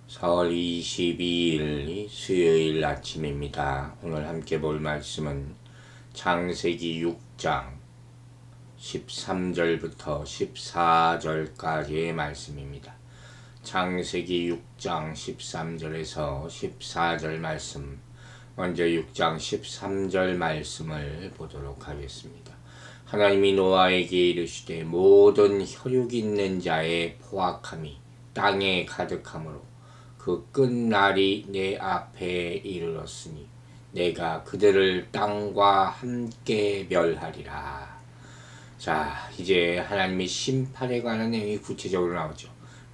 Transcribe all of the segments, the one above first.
4월 22일 수요일 아침입니다. 오늘 함께 볼 말씀은 창세기 6장 13절부터 14절까지의 말씀입니다. 창세기 6장 13절에서 14절 말씀, 먼저 6장 13절 말씀을 보도록 하겠습니다. 하나님이 노아에게 이르시되 모든 혈육 있는 자의 포악함이 땅에 가득하므로 그 끝날이 내 앞에 이르렀으니 내가 그들을 땅과 함께 멸하리라. 자, 이제 하나님의 심판에 관한 내용이 구체적으로 나오죠.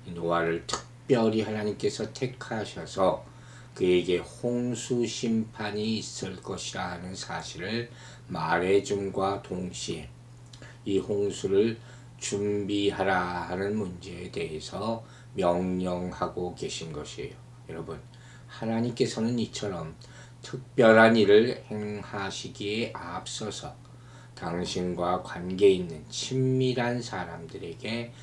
노아를 특별히 하나님께서 택하셔서 그에게 홍수 심판이 있을 것이라 하는 사실을 말해줌과 동시에 이 홍수를 준비하라 하는 문제에 대해서 명령하고 계신 것이에요. 여러분, 하나님께서는 이처럼 특별한 일을 행하시기에 앞서서 당신과 관계 있는 친밀한 사람들에게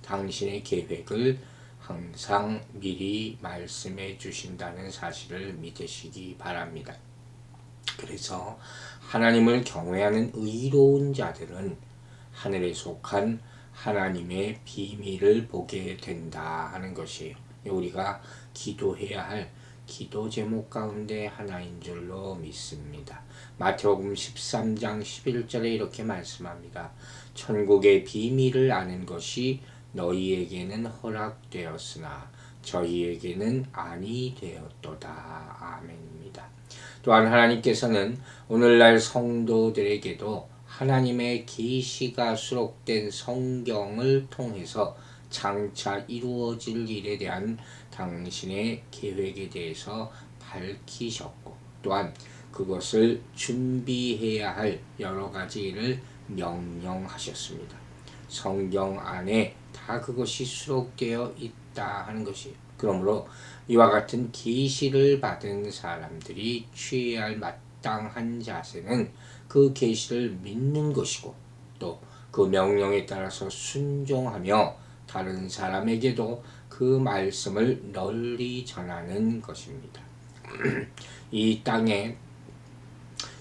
당신의 계획을 항상 미리 말씀해 주신다는 사실을 믿으시기 바랍니다. 그래서 하나님을 경외하는 의로운 자들은 하늘에 속한 하나님의 비밀을 보게 된다 하는 것이에요. 우리가 기도해야 할 기도 제목 가운데 하나인 줄로 믿습니다. 마태복음 13장 11절에 이렇게 말씀합니다. 천국의 비밀을 아는 것이 너희에게는 허락되었으나 저희에게는 아니 되었도다. 아멘입니다. 또한 하나님께서는 오늘날 성도들에게도 하나님의 계시가 수록된 성경을 통해서 장차 이루어질 일에 대한 당신의 계획에 대해서 밝히셨고, 또한 그것을 준비해야 할 여러 가지 일을 명령하셨습니다. 성경 안에 다 그것이 수록되어 있다 하는 것이에요. 그러므로 이와 같은 계시를 받은 사람들이 취해야 할 마땅한 자세는 그 계시를 믿는 것이고, 또 그 명령에 따라서 순종하며 다른 사람에게도 그 말씀을 널리 전하는 것입니다. 이 땅에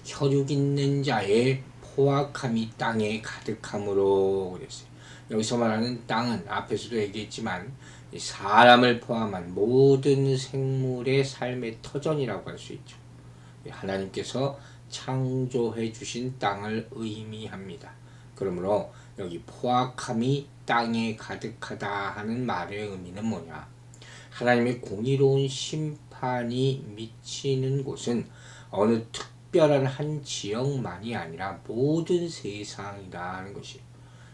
혈육 있는 자의 포악함이 땅에 가득함으로 그랬어요. 여기서 말하는 땅은 앞에서도 얘기했지만 사람을 포함한 모든 생물의 삶의 터전이라고 할 수 있죠. 하나님께서 창조해 주신 땅을 의미합니다. 그러므로 여기 포악함이 땅에 가득하다 하는 말의 의미는 뭐냐? 하나님의 공의로운 심판이 미치는 곳은 어느 특별한 한 지역만이 아니라 모든 세상이다 하는 것이,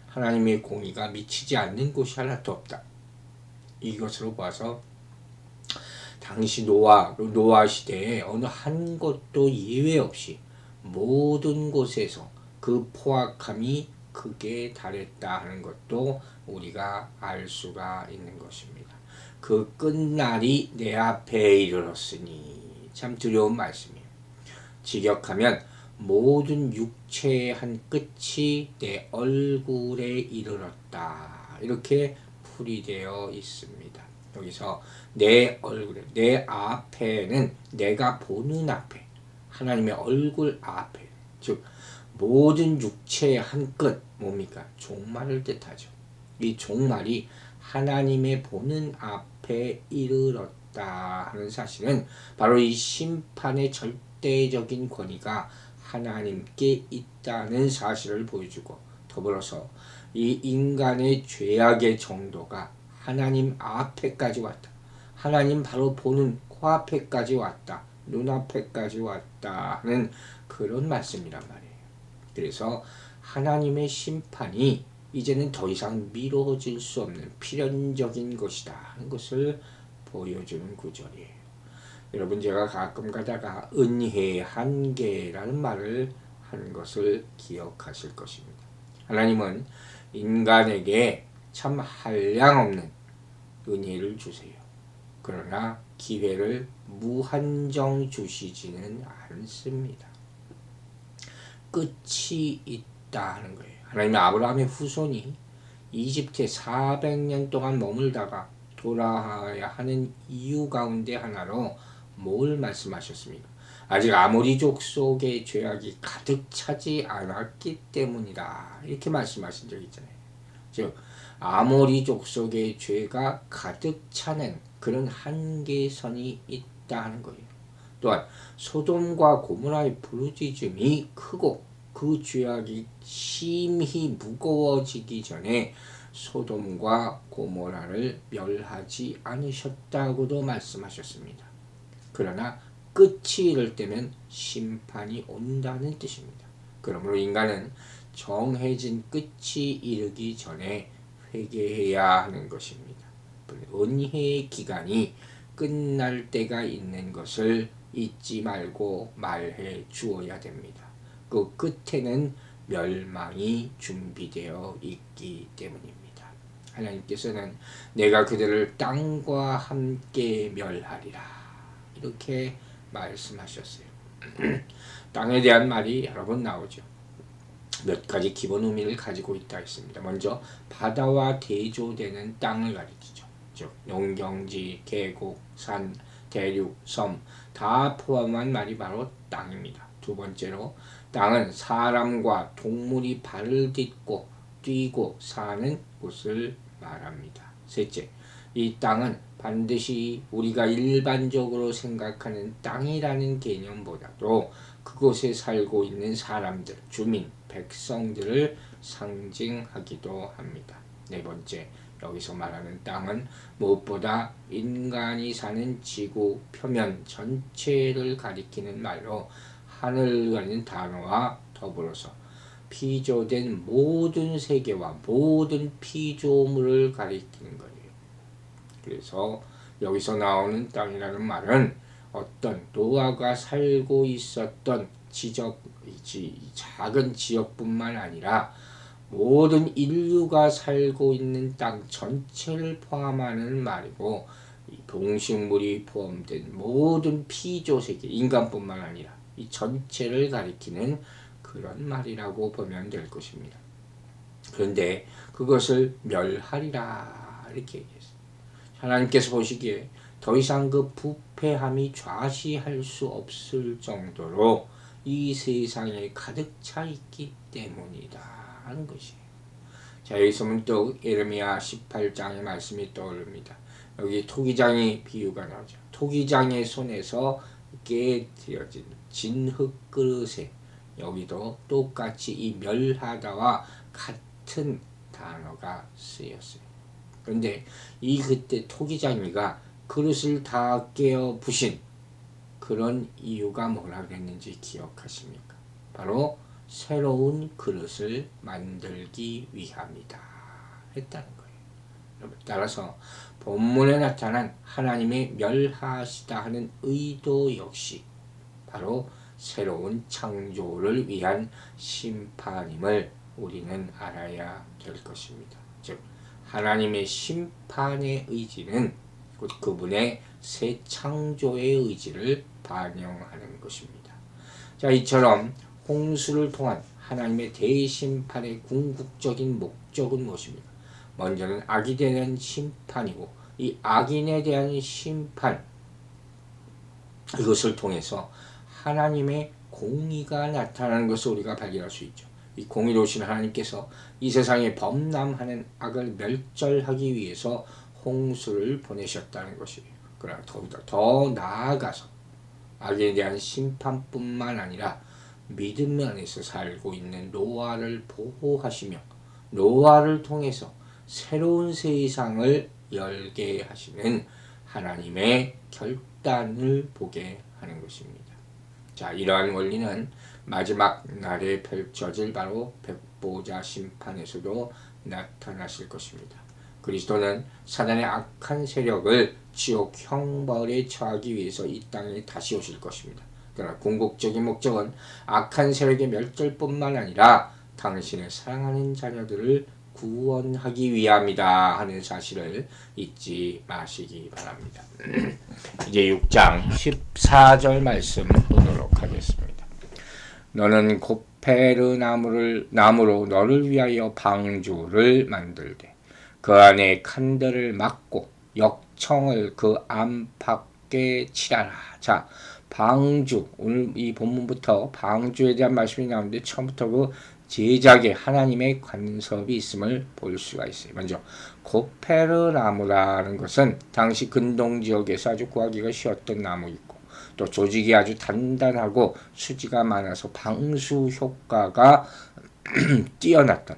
하나님의 공의가 미치지 않는 곳이 하나도 없다. 이것으로 봐서 당시 노아 시대에 어느 한 곳도 예외 없이 모든 곳에서 그 포악함이 극에 달했다 하는 것도 우리가 알 수가 있는 것입니다. 그 끝날이 내 앞에 이르렀으니, 참 두려운 말씀이에요. 직역하면 모든 육체의 한 끝이 내 얼굴에 이르렀다, 이렇게 풀이되어 있습니다. 여기서 내 얼굴에, 내 앞에는 내가 보는 앞에, 하나님의 얼굴 앞에, 즉 모든 육체의 한 끝, 뭡니까? 종말을 뜻하죠. 이 종말이 하나님의 보는 앞에 이르렀다 하는 사실은 바로 이 심판의 절대적인 권위가 하나님께 있다는 사실을 보여주고, 더불어서 이 인간의 죄악의 정도가 하나님 앞에까지 왔다, 하나님 바로 보는 코앞에까지 왔다, 눈앞에까지 왔다 하는 그런 말씀이란 말이에요. 그래서 하나님의 심판이 이제는 더 이상 미뤄질 수 없는 필연적인 것이다 하는 것을 보여주는 구절이에요. 여러분, 제가 가끔 가다가 은혜의 한계라는 말을 하는 것을 기억하실 것입니다. 하나님은 인간에게 참 한량없는 은혜를 주세요. 그러나 기회를 무한정 주시지는 않습니다. 끝이 있다 하는 거예요. 하나님은 아브라함의 후손이 이집트에 400년 동안 머물다가 돌아야 하는 이유 가운데 하나로 뭘 말씀하셨습니까? 아직 아모리족 속에 죄악이 가득 차지 않았기 때문이다. 이렇게 말씀하신 적 있잖아요. 즉 아모리족 속에 죄가 가득 차는 그런 한계선이 있다는 거예요. 또한 소돔과 고모라의 부르짖음이 크고 그 죄악이 심히 무거워지기 전에 소돔과 고모라를 멸하지 않으셨다고도 말씀하셨습니다. 그러나 끝이 이를 때면 심판이 온다는 뜻입니다. 그러므로 인간은 정해진 끝이 이르기 전에 회개해야 하는 것입니다. 은혜의 기간이 끝날 때가 있는 것을 잊지 말고 말해 주어야 됩니다. 그 끝에는 멸망이 준비되어 있기 때문입니다. 하나님께서는 내가 그들을 땅과 함께 멸하리라 이렇게 말씀하셨어요. 땅에 대한 말이 여러 번 나오죠. 몇 가지 기본 의미를 가지고 있다 했습니다. 먼저 바다와 대조되는 땅을 가리키죠. 즉 농경지, 계곡, 산, 대륙, 섬 다 포함한 말이 바로 땅입니다. 두 번째로 땅은 사람과 동물이 발을 딛고 뛰고 사는 곳을 말합니다. 셋째, 이 땅은 반드시 우리가 일반적으로 생각하는 땅이라는 개념보다도 그곳에 살고 있는 사람들, 주민, 백성들을 상징하기도 합니다. 네 번째, 여기서 말하는 땅은 무엇보다 인간이 사는 지구 표면 전체를 가리키는 말로 하늘이라는 단어와 더불어서 피조된 모든 세계와 모든 피조물을 가리키는 거예요. 그래서 여기서 나오는 땅이라는 말은 어떤 노아가 살고 있었던 작은 지역뿐만 아니라 모든 인류가 살고 있는 땅 전체를 포함하는 말이고, 동식물이 포함된 모든 피조세계, 인간뿐만 아니라 이 전체를 가리키는 그런 말이라고 보면 될 것입니다. 그런데 그것을 멸하리라 이렇게 얘기했어요. 하나님께서 보시기에 더 이상 그 부패함이 좌시할 수 없을 정도로 이 세상에 가득 차 있기 때문이다 하는 것이에요. 자, 여기서 문득 예레미야 18장의 말씀이 떠오릅니다. 여기 토기장의 비유가 나오죠. 토기장의 손에서 깨뜨려진 진흙 그릇에 여기도 똑같이 이 멸하다와 같은 단어가 쓰였어요. 그런데 이 그때 토기장이가 그릇을 다 깨어 부신 그런 이유가 뭐라 그랬는지 기억하십니까? 바로 새로운 그릇을 만들기 위함이다 했다는 거예요. 따라서 본문에 나타난 하나님의 멸하시다 하는 의도 역시 바로 새로운 창조를 위한 심판임을 우리는 알아야 될 것입니다. 즉 하나님의 심판의 의지는 곧 그분의 새 창조의 의지를 반영하는 것입니다. 자, 이처럼 홍수를 통한 하나님의 대심판의 궁극적인 목적은 무엇입니까? 먼저는 악에 대한 심판이고, 이 악인에 대한 심판, 이것을 통해서 하나님의 공의가 나타나는 것을 우리가 발견할 수 있죠. 이 공의로우신 하나님께서 이 세상에 범람하는 악을 멸절하기 위해서 홍수를 보내셨다는 것이에요. 그러나 더 나아가서 악에 대한 심판뿐만 아니라 믿음 안에서 살고 있는 노아를 보호하시며 노아를 통해서 새로운 세상을 열게 하시는 하나님의 결단을 보게 하는 것입니다. 자, 이러한 원리는 마지막 날에 펼쳐질 바로 백보자 심판에서도 나타나실 것입니다. 그리스도는 사단의 악한 세력을 지옥 형벌에 처하기 위해서 이 땅에 다시 오실 것입니다. 그러나 궁극적인 목적은 악한 세력의 멸절뿐만 아니라 당신의 사랑하는 자녀들을 구원하기 위함이다 하는 사실을 잊지 마시기 바랍니다. 이제 6장 14절 말씀 보도록 하겠습니다. 너는 고페르 나무로 너를 위하여 방주를 만들되 그 안에 칸들을 막고 역청을 그 안팎에 칠하라. 자, 방주, 오늘 이 본문부터 방주에 대한 말씀이 나오는데 처음부터 그 제작에 하나님의 간섭이 있음을 볼 수가 있어요. 먼저 고페르 나무라는 것은 당시 근동 지역에서 아주 구하기가 쉬웠던 나무이고, 또 조직이 아주 단단하고 수지가 많아서 방수 효과가 뛰어났던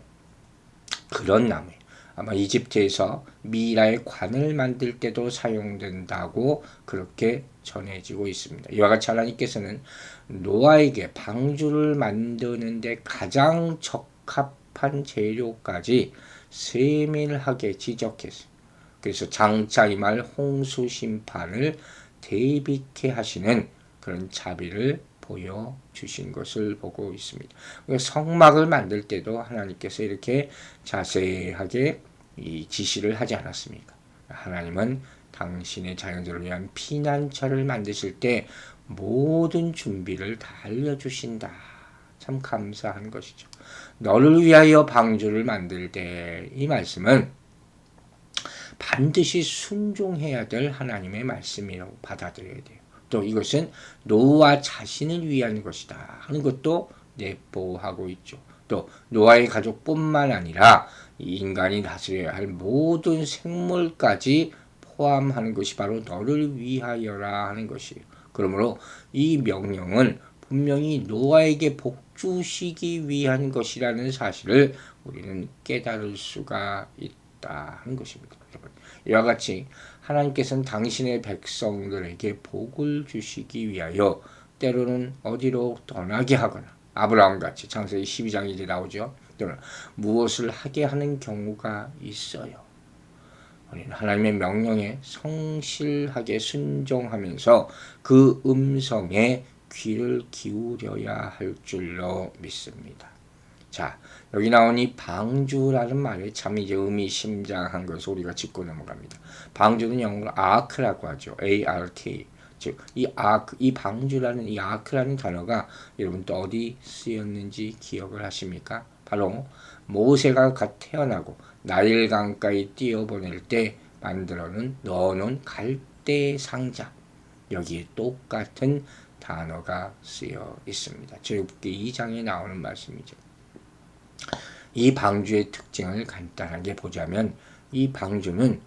그런 나무예요. 아마 이집트에서 미라의 관을 만들 때도 사용된다고 그렇게 전해지고 있습니다. 이와 같이 하나님께서는 노아에게 방주를 만드는데 가장 적합한 재료까지 세밀하게 지적했어요. 그래서 장차 임할 홍수 심판을 대비케 하시는 그런 자비를 보여주신 것을 보고 있습니다. 성막을 만들 때도 하나님께서 이렇게 자세하게 이 지시를 하지 않았습니까? 하나님은 당신의 자녀들을 위한 피난처를 만드실 때 모든 준비를 다 알려주신다. 참 감사한 것이죠. 너를 위하여 방주를 만들 때 이 말씀은 반드시 순종해야 될 하나님의 말씀이라고 받아들여야 돼요. 또 이것은 노아 자신을 위한 것이다 하는 것도 내포하고 있죠. 또 노아의 가족뿐만 아니라 이 인간이 다스려야 할 모든 생물까지 포함하는 것이 바로 너를 위하여라 하는 것이에요. 그러므로 이 명령은 분명히 노아에게 복주시기 위한 것이라는 사실을 우리는 깨달을 수가 있다 하는 것입니다. 여러분, 이와 같이 하나님께서는 당신의 백성들에게 복을 주시기 위하여 때로는 어디로 떠나게 하거나 아브라함같이 창세기 12장에 이제 나오죠. 또는 무엇을 하게 하는 경우가 있어요. 우리는 하나님의 명령에 성실하게 순종하면서 그 음성에 귀를 기울여야 할 줄로 믿습니다. 자, 여기 나온 이 방주라는 말에 참 이제 의미심장한 것을 우리가 짚고 넘어갑니다. 방주는 영어로 아크라고 하죠. A-R-K. 즉, 이 방주라는 이 아크라는 단어가 여러분 또 어디 쓰였는지 기억을 하십니까? 바로 모세가 갓 태어나고 나일 강가에 뛰어보낼 때 만들어놓은 넣어놓은 갈대 상자. 여기에 똑같은 단어가 쓰여 있습니다. 출애굽기 2장에 나오는 말씀이죠. 이 방주의 특징을 간단하게 보자면 이 방주는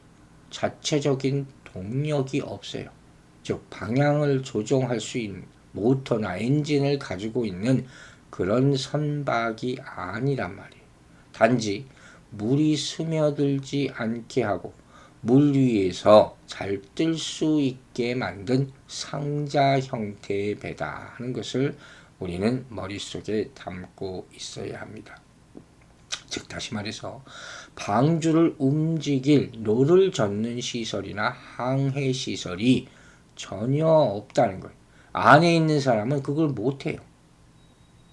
자체적인 동력이 없어요. 즉 방향을 조정할 수 있는 모터나 엔진을 가지고 있는 그런 선박이 아니란 말이에요. 단지 물이 스며들지 않게 하고 물 위에서 잘 뜰 수 있게 만든 상자 형태의 배다 하는 것을 우리는 머릿속에 담고 있어야 합니다. 즉 다시 말해서 방주를 움직일 노를 젓는 시설이나 항해 시설이 전혀 없다는 거예요. 안에 있는 사람은 그걸 못해요.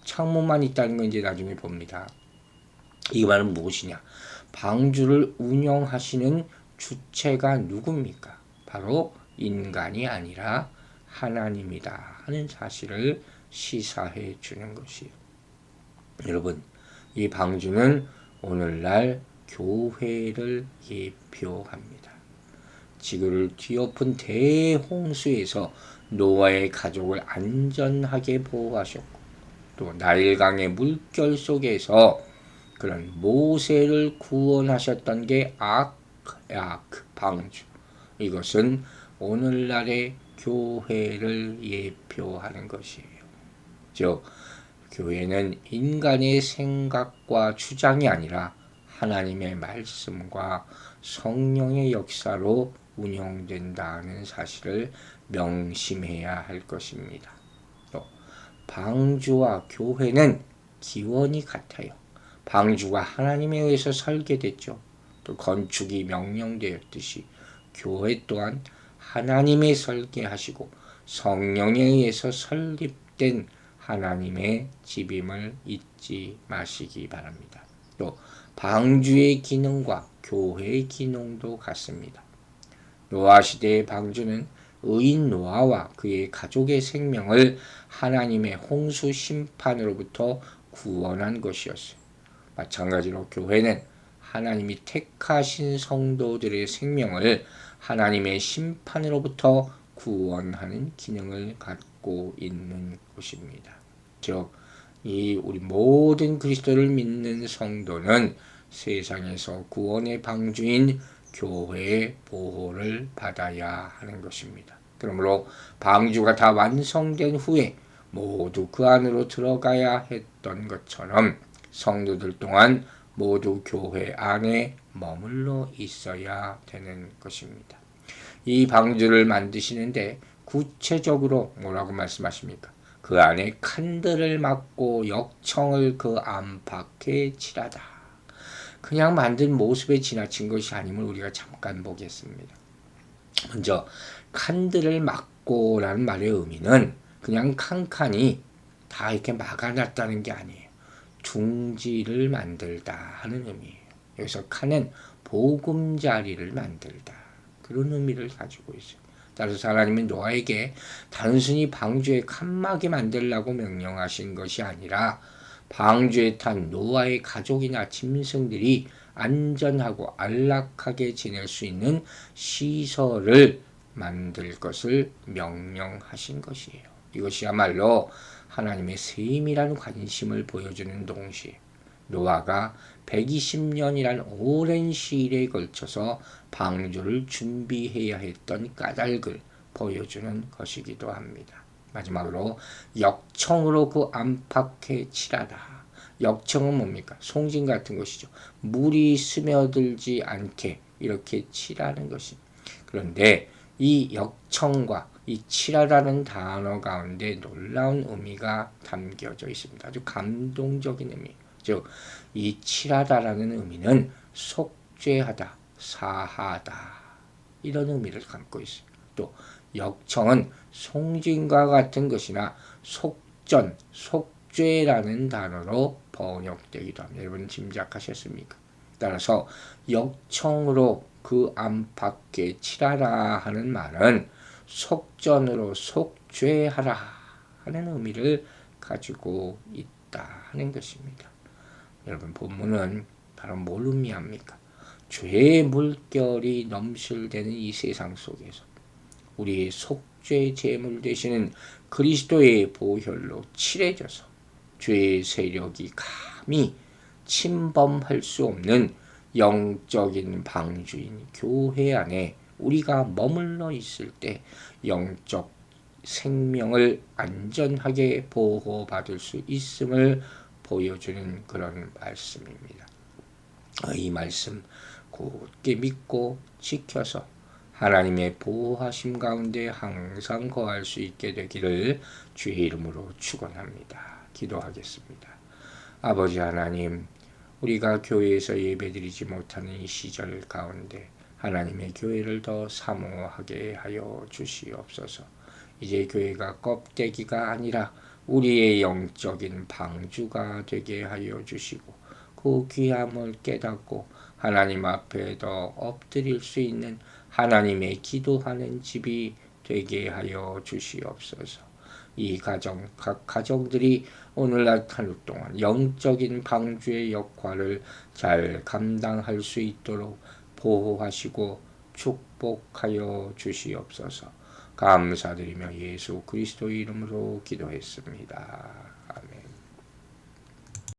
창문만 있다는 건 이제 나중에 봅니다. 이 말은 무엇이냐? 방주를 운영하시는 주체가 누굽니까? 바로 인간이 아니라 하나님이다 하는 사실을 시사해 주는 것이에요. 여러분, 이 방주는 오늘날 교회를 예표합니다. 지구를 뒤엎은 대홍수에서 노아의 가족을 안전하게 보호하셨고 또 나일강의 물결 속에서 그런 모세를 구원하셨던 게 방주. 이것은 오늘날의 교회를 예표하는 것이에요. 즉 교회는 인간의 생각과 주장이 아니라 하나님의 말씀과 성령의 역사로 운영된다는 사실을 명심해야 할 것입니다. 또 방주와 교회는 기원이 같아요. 방주가 하나님에 의해서 설계됐죠. 또 건축이 명령되었듯이 교회 또한 하나님의 설계하시고 성령에 의해서 설립된 하나님의 집임을 잊지 마시기 바랍니다. 또 방주의 기능과 교회의 기능도 같습니다. 노아 시대의 방주는 의인 노아와 그의 가족의 생명을 하나님의 홍수 심판으로부터 구원한 것이었어요. 마찬가지로 교회는 하나님이 택하신 성도들의 생명을 하나님의 심판으로부터 구원하는 기능을 갖고 있는 곳입니다. 즉, 우리 모든 그리스도를 믿는 성도는 세상에서 구원의 방주인 교회의 보호를 받아야 하는 것입니다. 그러므로 방주가 다 완성된 후에 모두 그 안으로 들어가야 했던 것처럼 성도들 또한 모두 교회 안에 머물러 있어야 되는 것입니다. 이 방주를 만드시는데 구체적으로 뭐라고 말씀하십니까? 그 안에 칸들을 막고 역청을 그 안팎에 칠하다. 그냥 만든 모습에 지나친 것이 아님을 우리가 잠깐 보겠습니다. 먼저 칸들을 막고라는 말의 의미는 그냥 칸칸이 다 이렇게 막아놨다는 게 아니에요. 둥지를 만들다 하는 의미예요. 여기서 칸은 보금자리를 만들다. 그런 의미를 가지고 있어요. 따라서 하나님은 노아에게 단순히 방주에 칸막이 만들라고 명령하신 것이 아니라 방주에 탄 노아의 가족이나 짐승들이 안전하고 안락하게 지낼 수 있는 시설을 만들 것을 명령하신 것이에요. 이것이야말로 하나님의 세밀한 관심을 보여주는 동시에 노아가 120년이란 오랜 시일에 걸쳐서 방주를 준비해야 했던 까닭을 보여주는 것이기도 합니다. 마지막으로 역청으로 그 안팎에 칠하다. 역청은 뭡니까? 송진 같은 것이죠. 물이 스며들지 않게 이렇게 칠하는 것입니다. 그런데 이 역청과 이 칠하라는 단어 가운데 놀라운 의미가 담겨져 있습니다. 아주 감동적인 의미. 즉, 이 칠하다라는 의미는 속죄하다, 사하다 이런 의미를 담고 있어요. 또 역청은 송진과 같은 것이나 속전, 속죄라는 단어로 번역되기도 합니다. 여러분 짐작하셨습니까? 따라서 역청으로 그 안팎에 칠하라 하는 말은 속전으로 속죄하라 하는 의미를 가지고 있다 하는 것입니다. 여러분 본문은 바로 뭘 의미합니까? 죄의 물결이 넘실대는 이 세상 속에서 우리의 속죄 제물 되시는 그리스도의 보혈로 칠해져서 죄의 세력이 감히 침범할 수 없는 영적인 방주인 교회 안에 우리가 머물러 있을 때 영적 생명을 안전하게 보호받을 수 있음을 보여주는 그런 말씀입니다. 이 말씀 굳게 믿고 지켜서 하나님의 보호하심 가운데 항상 거할 수 있게 되기를 주의 이름으로 축원합니다. 기도하겠습니다. 아버지 하나님, 우리가 교회에서 예배드리지 못하는 이 시절 가운데 하나님의 교회를 더 사모하게 하여 주시옵소서. 이제 교회가 껍데기가 아니라 우리의 영적인 방주가 되게 하여 주시고 그 귀함을 깨닫고 하나님 앞에 더 엎드릴 수 있는 하나님의 기도하는 집이 되게 하여 주시옵소서. 이 가정, 각 가정들이 오늘날 하루 동안 영적인 방주의 역할을 잘 감당할 수 있도록 보호하시고 축복하여 주시옵소서. 감사드리며 예수 그리스도의 이름으로 기도했습니다.